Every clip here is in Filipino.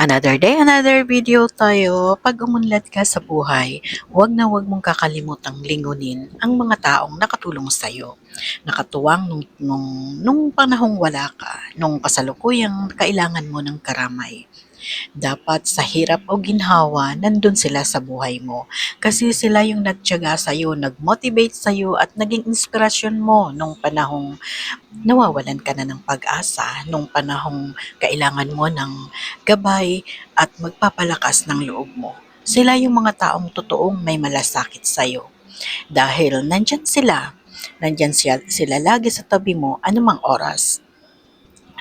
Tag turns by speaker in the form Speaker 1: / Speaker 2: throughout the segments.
Speaker 1: Another day, another video tayo. Pag umunlad ka sa buhay, huwag mong kakalimutang lingunin ang mga taong nakatulong sa'yo. Nakatuwang nung panahong wala ka, nung kasalukuyang kailangan mo ng karamay. Dapat sa hirap o ginhawa, nandun sila sa buhay mo. Kasi sila yung nagtiyaga sa'yo, nag-motivate sa'yo at naging inspirasyon mo nung panahong nawawalan ka na ng pag-asa, nung panahong kailangan mo ng gabay at magpapalakas ng loob mo. Sila yung mga taong totoong may malasakit sa'yo. Dahil nandyan sila lagi sa tabi mo anumang oras.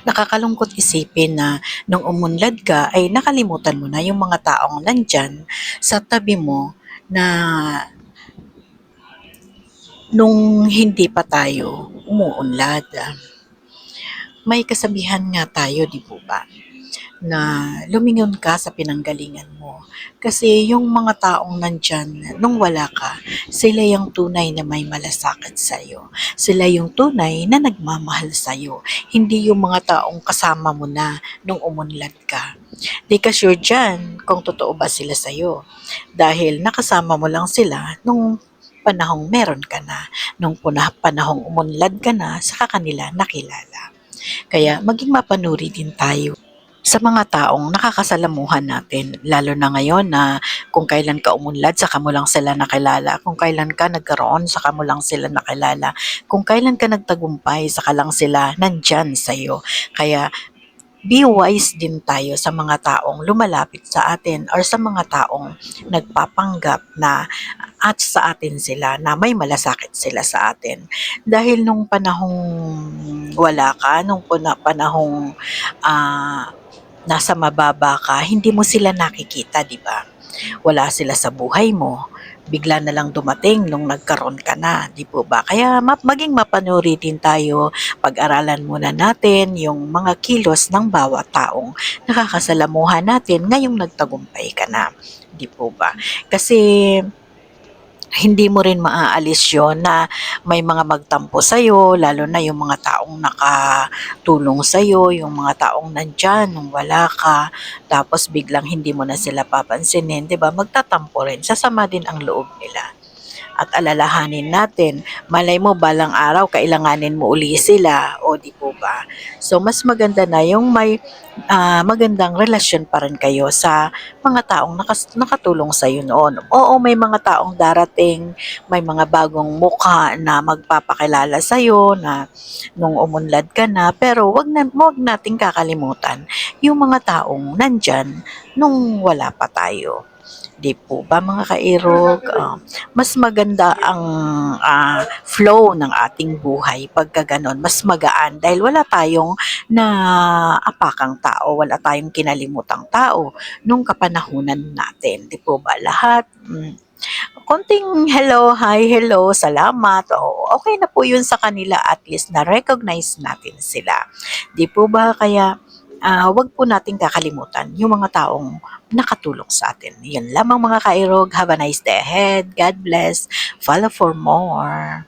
Speaker 1: Nakakalungkot isipin na nung umunlad ka ay nakalimutan mo na yung mga taong nandyan sa tabi mo na nung hindi pa tayo umuunlad. May kasabihan nga tayo, di po ba, na lumingon ka sa pinanggalingan mo. Kasi yung mga taong nandyan, nung wala ka, sila yung tunay na may malasakit sa'yo. Sila yung tunay na nagmamahal sa'yo. Hindi yung mga taong kasama mo na nung umunlad ka. Di ka sure dyan kung totoo ba sila sa'yo. Dahil nakasama mo lang sila nung panahong meron ka na. Nung panahong umunlad ka na, saka kanila nakilala. Kaya maging mapanuri din tayo sa mga taong nakakasalamuhan natin, lalo na ngayon na kung kailan ka umunlad, saka mo lang sila nakilala. Kung kailan ka nagkaroon, saka mo lang sila nakilala. Kung kailan ka nagtagumpay, saka lang sila nandyan sa'yo. Kaya be wise din tayo sa mga taong lumalapit sa atin or sa mga taong nagpapanggap na at sa atin sila, na may malasakit sila sa atin. Dahil nung panahong wala ka, nung panahong nasa mababa ka, hindi mo sila nakikita, di ba? Wala sila sa buhay mo. Bigla na lang dumating nung nagkaroon ka na, di po ba? Kaya maging mapanuri din tayo, pag-aralan muna natin yung mga kilos ng bawat taong nakakasalamuhan natin ngayong nagtagumpay ka na, di po ba? Kasi hindi mo rin maaalis yun na may mga magtampo sa'yo, lalo na yung mga taong nakatulong sa'yo, yung mga taong nandyan nung wala ka, tapos biglang hindi mo na sila papansinin, di ba? Magtatampo rin, sasama din ang loob nila. At alalahanin natin, malay mo balang araw kailanganin mo uli sila, o di po ba? So mas maganda na yung may magandang relasyon pa rin kayo sa mga taong nakatulong sa iyo noon. Oo, may mga taong darating, may mga bagong mukha na magpapakilala sa iyo na nung umunlad ka na, pero wag nating kakalimutan yung mga taong nandyan nung wala pa tayo. Di po ba mga kairog? Mas maganda ang flow ng ating buhay pagka ganon. Mas magaan dahil wala tayong naapakang tao, wala tayong kinalimutang tao nung kapanahunan natin. Di po ba lahat? Konting hello, hi, hello, salamat. O, okay na po yun sa kanila, at least na-recognize natin sila. Di po ba? Kaya wag po nating kakalimutan yung mga taong nakatulong sa atin. Yun lamang mga kairog. Have a nice day ahead. God bless. Follow for more.